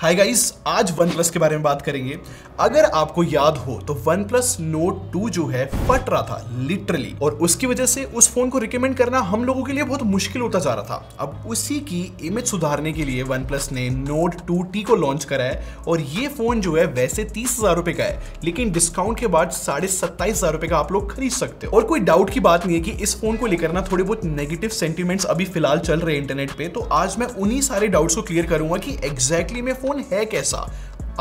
Hi guys, आज OnePlus के बारे में बात करेंगे। अगर आपको याद हो तो OnePlus Nord 2 जो है फट रहा था लिटरली, और उसकी वजह से उस फोन को रिकमेंड करना हम लोगों के लिए बहुत मुश्किल होता जा रहा था। अब उसी की इमेज सुधारने के लिए OnePlus ने Nord 2T को लॉन्च करा है, और ये फोन जो है वैसे 30,000 रुपए का है, लेकिन डिस्काउंट के बाद 27,500 रुपए का आप लोग खरीद सकते हो। और कोई डाउट की बात नहीं है कि इस फोन को लेकर ना थोड़े बहुत नेगेटिव सेंटिमेंट्स अभी फिलहाल चल रहे हैं इंटरनेट पे, तो आज मैं उन्हीं सारे डाउट्स को क्लियर करूंगा कि एग्जैक्टली में फोन है कैसा,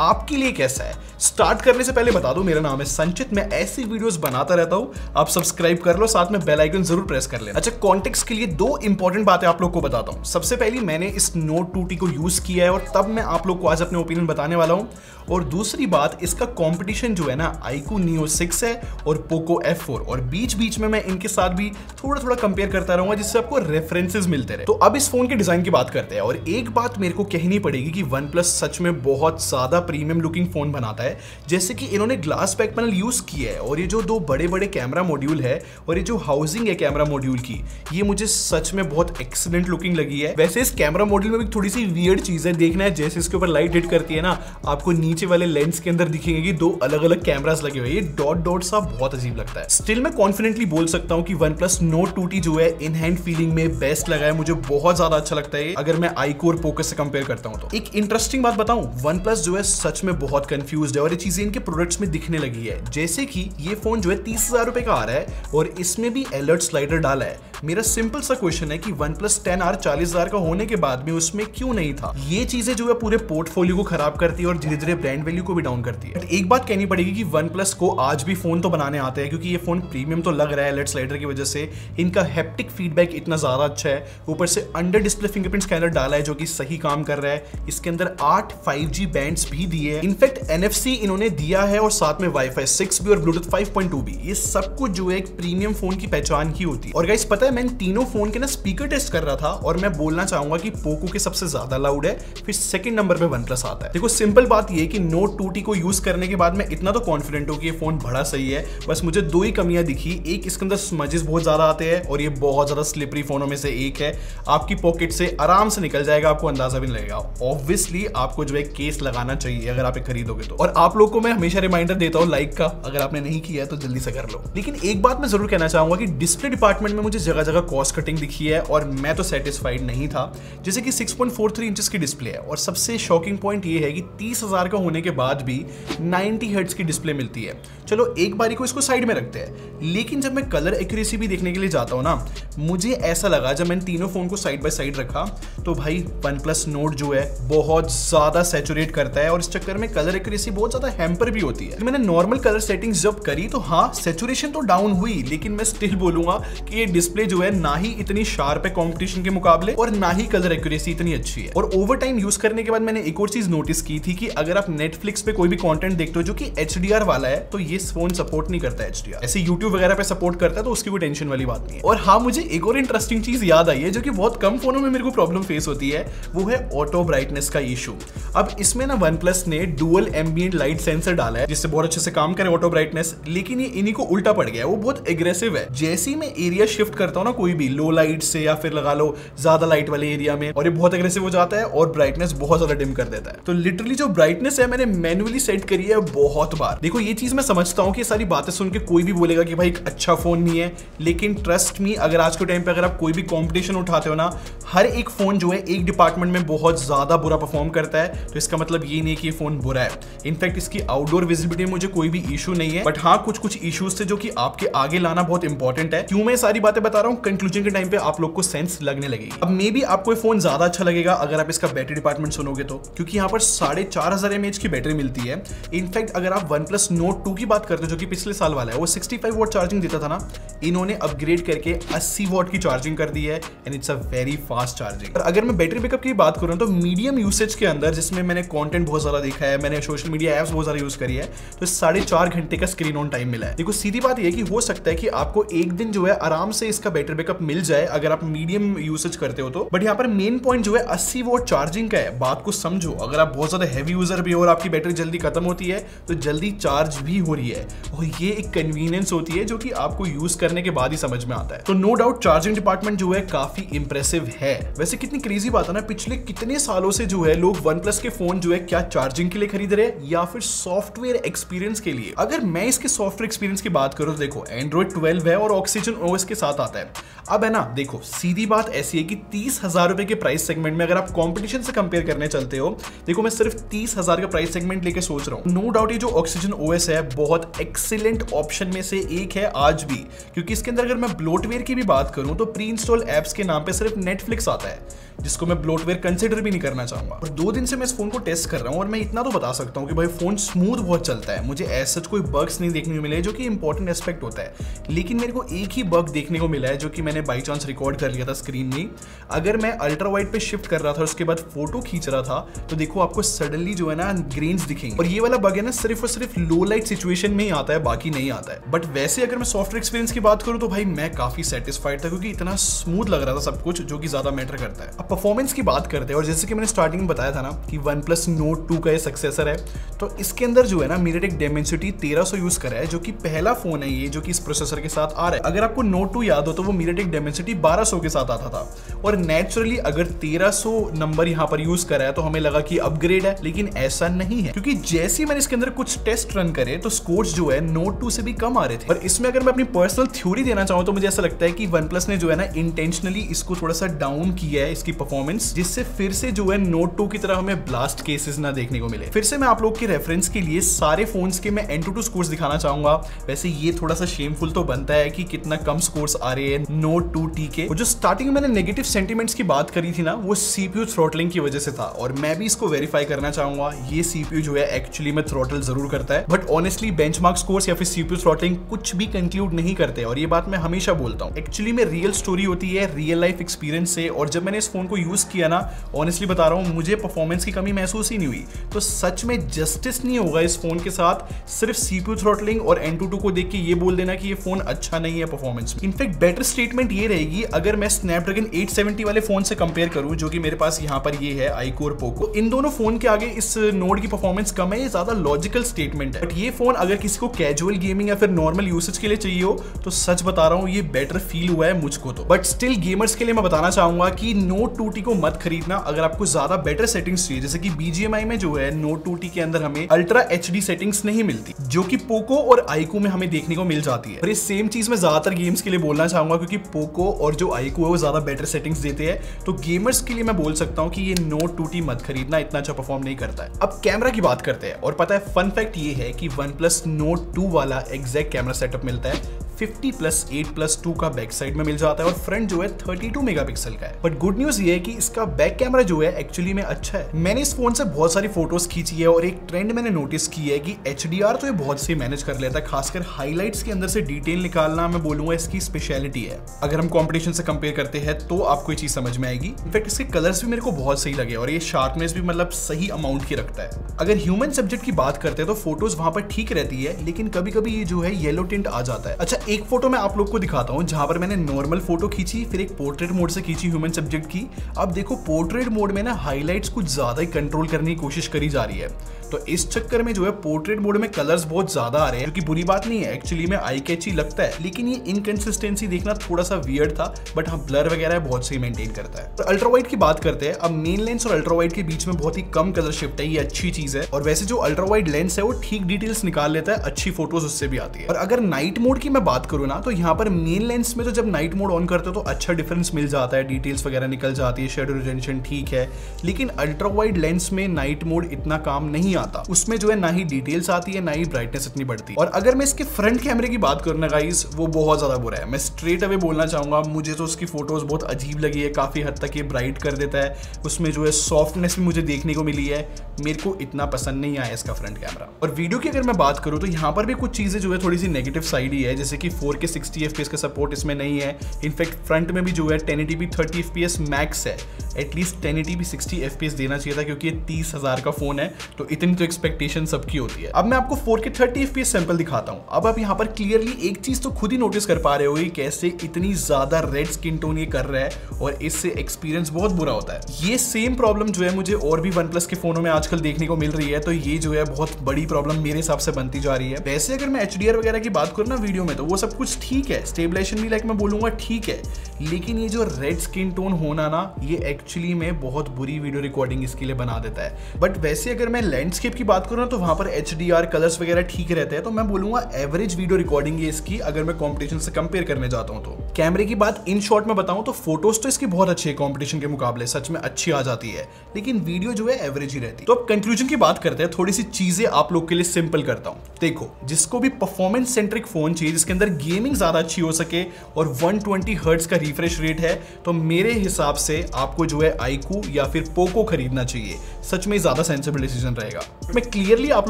आपके लिए कैसा है। स्टार्ट करने से पहले बता दूं, मेरा नाम है संचित, मैं ऐसी वीडियोस बनाता रहता हूं, आप सब्सक्राइब कर लो, साथ में बेल आइकन जरूर प्रेस कर लेना। अच्छा, कॉन्टेक्स्ट के लिए दो इंपॉर्टेंट बातें आप लोग को बताता हूं। सबसे पहली, मैंने इस Nord 2T को यूज किया है और तब मैं आप लोग को आज अपने ओपिनियन बताने वाला हूं। और दूसरी बात, इसका कंपटीशन जो है ना iQOO Neo 6 है और Poco F4, और बीच बीच में मैं इनके साथ भी थोड़ा थोड़ा कंपेयर करता रहूंगा, जिससे आपको रेफरेंसेस मिलते रहे। तो अब इस फोन के डिजाइन की बात करते हैं, और एक बात मेरे को कहनी पड़ेगी कि OnePlus सच में बहुत ज्यादा प्रीमियम लुकिंग फोन बनाता है। जैसे कि इन्होंने ग्लास बैक पैनल यूज किया है, और ये जो दो बड़े बड़े कैमरा मॉड्यूल है और ये जो हाउसिंग है कैमरा मॉड्यूल की, ये मुझे सच में बहुत एक्सीलेंट लुकिंग लगी है। वैसे इस कैमरा मॉड्यूल में भी थोड़ी सी वियर्ड चीज है, देखना है जैसे इसके ऊपर लाइट हिट करती है ना, आपको नीचे वाले लेंस के अंदर दिखेंगे कि दो अलग अलग कैमरास लगे हुए हैं। ये डॉट डॉट सा बहुत अजीब लगता है। स्टिल मैं कॉन्फिडेंटली बोल सकता हूं कि OnePlus Nord 2T जो है इन हैंड फीलिंग में बेस्ट लगा है, मुझे बहुत ज्यादा अच्छा लगता है अगर मैं iQOO और Poco से कंपेयर करता हूं तो। एक इंटरेस्टिंग बात बताऊं, OnePlus जो है सच में बहुत कंफ्यूज्ड है, और ये चीजें इनके प्रोडक्ट्स में दिखने लगी है। जैसे कि ये फोन जो है 30,000 रुपए का आ रहा है और इसमें भी अलर्ट स्लाइडर डाला है। मेरा सिंपल सा क्वेश्चन है कि OnePlus 10R 40,000 का होने के बाद में उसमें क्यों नहीं था। ये चीजें जो है पूरे पोर्टफोलियो को खराब करती है और धीरे धीरे ब्रांड वैल्यू को भी डाउन करती है। एक बात कहनी पड़ेगी कि OnePlus को आज भी फोन तो बनाने आते हैं, क्योंकि ये फोन प्रीमियम तो लग रहा है अलर्ट स्लाइडर की वजह से। इनका हैप्टिक फीडबैक इतना ज्यादा अच्छा है, ऊपर से अंडर डिस्प्ले फिंगरप्रिंट स्कैनर डाला है जो कि सही काम कर रहा है। इसके अंदर 8 5G बैंड्स भी दिए हैं, इनफैक्ट NFC इन्होंने दिया है, और साथ में Wi-Fi 6 भी और Bluetooth 5.2 भी। ये सब कुछ जो है एक प्रीमियम फोन की पहचान ही होती है। और गाइस, पता है मैं तीनों फोन के ना स्पीकर टेस्ट कर रहा था, और मैं बोलना चाहूंगा कि Poco के सबसे ज्यादा लाउड है, फिर सेकंड नंबर पे OnePlus आता है। देखो, सिंपल बात ये है कि Nord 2T को यूज करने के बाद मैं इतना तो कॉन्फिडेंट हूं कि ये फोन बड़ा सही है। बस मुझे दो ही कमियां दिखी, एक इसके अंदर स्मजेस बहुत ज्यादा आते हैं, और ये बहुत ज्यादा स्लिपरी फोनों में से एक है। आपकी पॉकेट से आराम से निकल जाएगा, आपको अंदाजा भी नहीं लगेगा। ऑब्वियसली आपको जो है केस लगाना चाहिए अगर आप खरीदोगे तो। और आप लोग को मैं हमेशा रिमाइंडर देता हूं लाइक का, अगर आपने नहीं किया है तो जल्दी से कर लो। लेकिन एक बात मैं जरूर कहना चाहूंगा कि डिस्प्ले डिपार्टमेंट में मुझे जगह जगह कॉस्ट कटिंग दिखी है, और मैं तो सेटिस्फाइड नहीं था। जैसे कि 6.43 इंचेस की डिस्प्ले है, और सबसे शॉकिंग पॉइंट ये है कि 30,000 का होने के बाद भी 90 हर्ट्ज की डिस्प्ले मिलती है। चलो एक बारी को इसको साइड में रखते हैं, लेकिन जब मैं कलर एक्यूरेसी भी देखने के लिए जाता हूं ना, मुझे ऐसा लगा जब मैंने तीनों फोन को साइड बाय साइड रखा, तो भाई OnePlus Nord जो है बहुत ज्यादा सैचुरेट करता है, और इस चक्कर में कलर एक्यूरेसी बहुत ज्यादा हैम्पर भी होती है। मैंने नॉर्मल कलर सेटिंग्स जब करी तो हाँ, सैचुरेशन तो डाउन हुई, लेकिन मैं स्टिल बोलूंगा कि ये डिस्प्ले जो है ना ही इतनी शार्प है कंपटीशन के मुकाबले, और ना ही कलर एक्यूरेसी इतनी अच्छी है। और ओवर टाइम यूज करने के बाद मैंने एक और चीज नोटिस की थी कि अगर आप Netflix पे कोई भी कंटेंट देखते हो जो कि HDR वाला है, तो ये फोन सपोर्ट नहीं करता HDR। ऐसे YouTube वगैरह पे सपोर्ट करता है, तो उसकी कोई टेंशन वाली बात नहीं है। और हाँ, मुझे एक और इंटरेस्टिंग चीज याद आई है जो कि बहुत कम फोनों में मेरे को प्रॉब्लम फेस होती है, वो है ऑटो ब्राइटनेस का इशू। अब इसमें ना OnePlus ने डुअल एम्बिएंट लाइट सेंसर डाला है, जिससे बहुत अच्छे से काम करे ऑटो ब्राइटनेस, लेकिन ये इन्हीं को उल्टा पड़ गया है। वो बहुत एग्रेसिव है। जैसे ही मैं एरिया शिफ्ट करता हूँ ना कोई भी लो लाइट से, या फिर लगा लो ज्यादा लाइट वाले एरिया में, और ये बहुत एग्रेसिव हो जाता है और ब्राइटनेस बहुत ज्यादा डिम कर देता है। तो लिटरली जो ब्राइटनेस है मैंने मैन्युअली सेट करी है बहुत बार। देखो, ये चीज मैं समझता हूँ कि सारी बातें सुन के कोई भी बोलेगा कि भाई एक अच्छा फोन नहीं है, लेकिन ट्रस्ट मी, अगर आज के टाइम पे अगर आप कोई भी कॉम्पिटिशन उठाते हो ना, हर एक फोन जो है एक डिपार्टमेंट में बहुत ज्यादा बुरा परफॉर्म करता है। तो इसका मतलब ये नहीं कि ये फोन बुरा है। इनफैक्ट इसकी आउटडोर विजिबिलिटी में मुझे कोई भी इशू नहीं है, बट हाँ, कुछ इश्यूज थे जो कि आपके आगे लाना बहुत इंपॉर्टेंट है। क्यों मैं सारी बातें बता रहा हूँ, कंक्लूजन के टाइम पे आप लोग को सेंस लगने लगेगी। अब मे बी आपको ये फोन ज्यादा अच्छा लगेगा अगर आप इसका बैटरी डिपार्टमेंट सुनोगे तो, क्योंकि यहाँ पर 4,500 mAh की बैटरी मिलती है। इनफैक्ट अगर आप OnePlus Nord 2 की बात करते हो जो कि पिछले साल वाला है, वो 65 वॉट चार्जिंग देता था ना, इन्होंने अपग्रेड करके 80 वॉट की चार्जिंग कर दी है, and it's a very fast charging. और अगर मैं बैटरी बैकअप की बात करूं तो मीडियम यूसेज के अंदर, जिसमें मैंने कंटेंट बहुत ज्यादा देखा है, मैंने सोशल मीडिया एप्स बहुत ज्यादा यूज करी है, तो 4.5 घंटे का स्क्रीन ऑन टाइम मिला है। देखो, सीधी बात यह कि हो सकता है कि आपको एक दिन जो है आराम से इसका बैटरी बैकअप मिल जाए अगर आप मीडियम यूसेज करते हो तो। बट यहाँ पर मेन पॉइंट जो है 80 वॉट चार्जिंग का है। बात को समझो, अगर आप बहुत ज्यादा हैवी यूजर भी हो और आपकी बैटरी जल्दी खत्म होती है तो जल्दी चार्ज भी हो रही है, और ये एक कन्वीनियंस होती है जो कि आपको यूज करने के बाद ही समझ में आता है। तो नो डाउट चार्जिंग डिपार्टमेंट जो है काफी इंप्रेसिव है। वैसे कितनी क्रेजी बात है ना, पिछले कितने सालों से जो है लोग OnePlus के फोन जो है क्या चार्जिंग के लिए खरीद रहे हैं या फिर सॉफ्टवेयर एक्सपीरियंस के लिए। अगर मैं इसके सॉफ्टवेयर एक्सपीरियंस की बात करूं तो देखो Android 12 है और Oxygen OS के साथ आता है। अब है ना, देखो सीधी बात ऐसी है कि 30,000 रुपए के प्राइस सेगमेंट में अगर आप कंपटीशन से कंपेयर करने चलते हो, देखो मैं सिर्फ 30,000 का प्राइस सेगमेंट लेके सोच रहा हूं। नो डाउट ये जो Oxygen OS है बहुत एक्सीलेंट ऑप्शन में से एक है आज भी, क्योंकि इसके अंदर अगर मैं ब्लोटवेयर की भी बात करूं तो प्री इंस्टॉल एप्स के नाम पे सिर्फ नेटफ्लिक्स आता है, जिसको मैं ब्लोटवेयर कंसिडर भी नहीं करना चाहूंगा। और 2 दिन से मैं इस फोन को टेस्ट कर रहा हूं और मैं इतना तो बता सकता हूं कि भाई फोन स्मूथ बहुत चलता है। मुझे ऐसा कोई बग्स नहीं देखने को मिले जो कि इंपॉर्टेंट एस्पेक्ट होता है, लेकिन मेरे को एक ही बग देखने को मिला है जो कि मैंने बाई चांस रिकॉर्ड कर लिया था स्क्रीन में। अगर मैं अल्ट्रा वाइड पे शिफ्ट कर रहा था उसके बाद फोटो खींच रहा था तो देखो आपको सडनली जो है ना ग्रेन्स दिखेंगे, और ये वाला बग है ना सिर्फ और सिर्फ लो लाइट सिचुएशन में ही आता है, बाकी नहीं आता है। बट वैसे अगर मैं सॉफ्टवेयर एक्सपीरियंस की बात करूं तो भाई मैं काफी सेटिस्फाइड था, क्योंकि इतना स्मूथ लग रहा था सब कुछ, जो कि ज्यादा मैटर करता है। अब परफॉर्मेंस की बात करते हैं, और जैसे कि मैंने स्टार्टिंग में बताया था ना कि OnePlus Nord 2 का ये सक्सेसर है, तो इसके अंदर जो है ना MediaTek Dimensity 1300 यूज करा है, जो कि पहला फोन है ये जो कि इस प्रोसेसर के साथ आ रहा है। अगर आपको Nord 2 याद हो तो वो MediaTek Dimensity 1200 के साथ आता था, और नेचुरली अगर 1300 नंबर यहाँ पर यूज करा है तो हमें लगा कि अपग्रेड है, लेकिन ऐसा नहीं है, क्योंकि जैसे ही मैंने इसके अंदर कुछ टेस्ट रन करे तो स्कोर्स जो है Nord 2 से भी कम आ रहे थे। और इसमें अगर मैं अपनी पर्सनल थ्योरी देना चाहूँ तो मुझे ऐसा लगता है कि OnePlus ने जो है ना इंटेंशनली इसको थोड़ा सा डाउन किया है इसकी परफॉर्मेंस, जिससे फिर से जो है Nord 2 की तरह हमें ब्लास्ट केसेस ना देखने को मिले। फिर से मैं आप लोग के रेफरेंस के लिए सारे फोन्स के मैं Antutu स्कोर्स दिखाना चाहूंगा। वैसे ये थोड़ा सा शेमफुल तो बनता है कि कितना कम स्कोर्स आ रहे हैं Nord 2T के। जो स्टार्टिंग में मैंने नेगेटिव सेंटीमेंट्स की बात करी थी ना, वो CPU थ्रॉटलिंग की वजह से था, और मैं भी इसको वेरीफाई करना चाहूंगा। ये CPU जो है एक्चुअली में थ्रॉटल जरूर करता है, बट ऑनेस्टली बेंचमार्क स्कोर्स या फिर CPU थ्रॉटलिंग कुछ भी कंक्लूड नहीं करते, और ये बात मैं हमेशा बोलता हूँ। एक्चुअली में रियल स्टोरी होती है रियल लाइफ एक्सपीरियंस से, और जब मैंने इस फोन को यूज किया ना, ऑनेस्टली बता रहा हूँ मुझे परफॉर्मेंस की कमी महसूस ही नहीं हुई। तो सच में जस्टिस नहीं होगा इस फोन के साथ सिर्फ CPU थ्रॉटलिंग और Antutu को देख के ये बोल देना कि ये फोन अच्छा नहीं है परफॉर्मेंस में। इनफैक्ट बेटर स्टेटमेंट ये रहेगी अगर मैं स्नैपड्रैगन 870 वाले फोन से कंपेयर करूं, जो कि मेरे पास यहाँ पर ये है iQORE Poco। इन दोनों फोन के आगे इस नोड की परफॉर्मेंस कम है, ये ज्यादा लॉजिकल स्टेटमेंट है। बट ये फोन अगर किसी को कैजुअल गेमिंग या फिर नॉर्मल यूसेज के लिए चाहिए हो तो सच बता रहा हूँ ये बेटर फील हुआ है मुझको तो। बट स्टिल गेमर्स के लिए मैं बताना चाहूंगा कि Nord 2T को मत खरीदना अगर आपको ज्यादा बेटर सेटिंग्स चाहिए, जैसे कि BGMI में जो है Nord 2T के अंदर हमें अल्ट्रा HD सेटिंग्स नहीं मिलती, जो कि पोको और iQOO में हमें देखने को मिल जाती है। और ये सेम चीज मैं ज्यादातर गेम्स के लिए बोलना चाहूंगा, क्योंकि पोको और जो iQOO है वो ज्यादा बेटर सेटिंग्स देते हैं। तो गेमर्स के लिए मैं बोल सकता हूँ कि ये Nord 2T मत खरीदना, इतना अच्छा परफॉर्म नहीं करता है। अब कैमरा की बात करते हैं, और पता है फन फैक्ट ये है कि OnePlus Nord 2 वाला एग्जैक्ट कैमरा सेटअप मिलता है 50+8+2 का बैक साइड में मिल जाता है, और फ्रंट जो है 32 मेगापिक्सल का है। बट गुड न्यूज ये है कि इसका बैक कैमरा जो है एक्चुअली में अच्छा है। मैंने इस फोन से बहुत सारी फोटोज खींची है, और एक ट्रेंड मैंने नोटिस की है कि HDR तो ये बहुत से मैनेज कर लेता है, खासकर हाईलाइट्स के अंदर से डिटेल निकालना मैं बोलूंगा इसकी स्पेशलिटी है। अगर हम कॉम्पिटिशन से कंपेयर करते हैं तो आपको ये चीज समझ में आएगी। इनफैक्ट इसके कलर्स भी मेरे को बहुत सही लगे, और ये शार्पनेस भी मतलब सही अमाउंट की रखता है। अगर ह्यूमन सब्जेक्ट की बात करते हैं तो फोटोज वहां पर ठीक रहती है, लेकिन कभी कभी ये जो है येलो टिंट आ जाता है। अच्छा, एक फोटो मैं आप लोग को दिखाता हूं जहां पर मैंने नॉर्मल फोटो खींची, फिर एक पोर्ट्रेट मोड से खींची ह्यूमन सब्जेक्ट की। अब देखो पोर्ट्रेट मोड में ना हाईलाइट्स कुछ ज्यादा ही कंट्रोल करने की कोशिश करी जा रही है, तो इस चक्कर में जो है पोर्ट्रेट मोड में कलर्स बहुत ज्यादा आ रहे हैं, जो कि बुरी बात नहीं है, एक्चुअली में आई कैची लगता है, लेकिन ये इनकंसिस्टेंसी देखना थोड़ा सा वियर्ड था। बट हाँ, ब्लर वगैरह बहुत सही मेंटेन करता है। तो अल्ट्रा वाइड की बात करते हैं। अब मेन लेंस और अल्ट्रा वाइड के बीच में बहुत ही कम कलर शिफ्ट है, ये अच्छी चीज है। और वैसे जो अल्ट्रा वाइड लेंस है वो ठीक डिटेल्स निकाल लेता है, अच्छी फोटोज उससे भी आती है। और अगर नाइट मोड की मैं बात करूँ ना, तो यहाँ पर मेन लेंस में तो जब नाइट मोड ऑन करते हो तो अच्छा डिफरेंस मिल जाता है, डिटेल्स वगैरह निकल जाती है, शेडो रिटेंशन ठीक है। लेकिन अल्ट्रा वाइड लेंस में नाइट मोड इतना काम नहीं आता, उसमें जो है ना ही डिटेल्स आती है ना ही ब्राइटनेस इतनी बढ़ती है। और अगर मैं इसके फ्रंट कैमरे की बात करूँ ना गाइस, वो बहुत ज्यादा बुरा है। मैं स्ट्रेट अवे बोलना चाहूंगा, मुझे तो उसकी फोटोज बहुत अजीब लगी है, काफी हद तक ये ब्राइट कर देता है, उसमें जो है सॉफ्टनेस भी मुझे देखने को मिली है, मेरे को इतना पसंद नहीं आया इसका फ्रंट कैमरा। और वीडियो की अगर मैं बात करूँ तो यहाँ पर भी कुछ चीजें जो है थोड़ी सी नेगेटिव साइड ही है, जैसे कि 4K 60 FPS का सपोर्ट इसमें नहीं है। इनफैक्ट फ्रंट में भी जो है 1080p 30 FPS मैक्स है, एटलीस्ट 1080p 60 FPS देना चाहिए था, क्योंकि ये 30,000 का फोन है, तो इतनी तो एक्सपेक्टेशन सबकी होती है। अब मैं आपको 4K 30 FPS सैंपल दिखाता हूं। अब आप यहाँ पर क्लियरली एक चीज तो खुद ही नोटिस कर पा रहे हो कैसे इतनी ज्यादा रेड स्किन टोन ये कर रहा है, और इससे एक्सपीरियंस बहुत बुरा होता है। ये सेम प्रॉब्लम जो है मुझे और भी OnePlus के फोनों में आजकल देखने को मिल रही है, तो ये जो है बहुत बड़ी प्रॉब्लम मेरे हिसाब से बनती जा रही है। वैसे अगर मैं HDR वगैरह की बात करूँ ना वीडियो में, तो वो सब कुछ ठीक है, स्टेबलाइजेशन भी लाइक मैं बोलूंगा ठीक है, लेकिन ये जो रेड स्किन टोन होना ना, ये एक्चुअली में बहुत बुरी वीडियो रिकॉर्डिंग इसके लिए बना देता है। बट वैसे अगर मैं लैंडस्केप की बात करूँ ना, तो वहां पर HDR कलर्स वगैरह ठीक रहते हैं, तो मैं बोलूंगा एवरेज वीडियो रिकॉर्डिंग है इसकी, अगर मैं कंपटीशन से कंपेयर करने जाता हूं तो। कैमरे की बात इन शॉर्ट में बताऊं तो फोटोज तो इसकी बहुत अच्छी है, कंपटीशन के मुकाबले सच में अच्छी आ जाती है, लेकिन वीडियो जो है एवरेज ही रहती है। तो अब कंक्लूजन की बात करते हैं, थोड़ी सी चीजें आप लोग के लिए सिंपल करता हूं। देखो, जिसको भी परफॉर्मेंस सेंट्रिक फोन चाहिए जिसके अंदर गेमिंग ज्यादा अच्छी हो सके और 120 हर्ट्ज का रिफ्रेश रेट है, तो मेरे हिसाब से आपको जो है iQOO या फिर पोको खरीदना चाहिए। सच में ज्यादा सेंसिबल डिसीजन रहेगा। मैं क्लियरली आप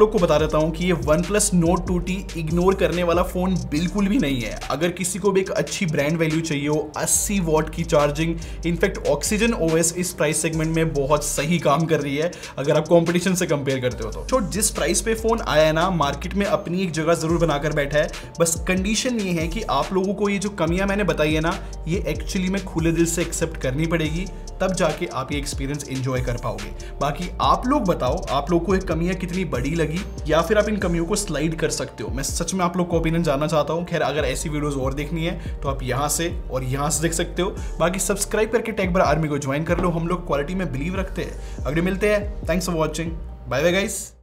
लोग को बता देता हूं कि ये OnePlus Nord 2T इग्नोर करने वाला फोन बिल्कुल भी नहीं है। अगर किसी को भी एक अच्छी ब्रांड वैल्यू चाहिए हो, 80 वॉट की चार्जिंग, इनफैक्ट Oxygen OS इस प्राइस सेगमेंट में बहुत सही काम कर रही है अगर आप कंपटीशन से कंपेयर करते हो तो। जिस प्राइस पे फोन आया है ना, मार्केट में अपनी एक जगह जरूर बनाकर बैठा है। बस कंडीशन ये है कि आप लोगों को ये जो कमियां मैंने बताई है ना, ये एक्चुअली में खुले दिल से एक्सेप्ट करनी पड़ेगी, तब जाके आप ये एक्सपीरियंस एंजॉय कर पाओगे। बाकी आप लोग बताओ, आप लोग को ये कमियां कितनी बड़ी लगी, या फिर आप इन कमियों को स्लाइड कर सकते हो। मैं सच में आप लोग को ओपिनियन जानना चाहता हूं। खैर, अगर ऐसी वीडियोस और देखनी है तो आप यहां से और यहां से देख सकते हो। बाकी सब्सक्राइब करके टेक आर्मी को ज्वाइन कर लो। हम लोग क्वालिटी में बिलीव रखते हैं। अगले मिलते हैं। Thanks for watching. Bye bye guys.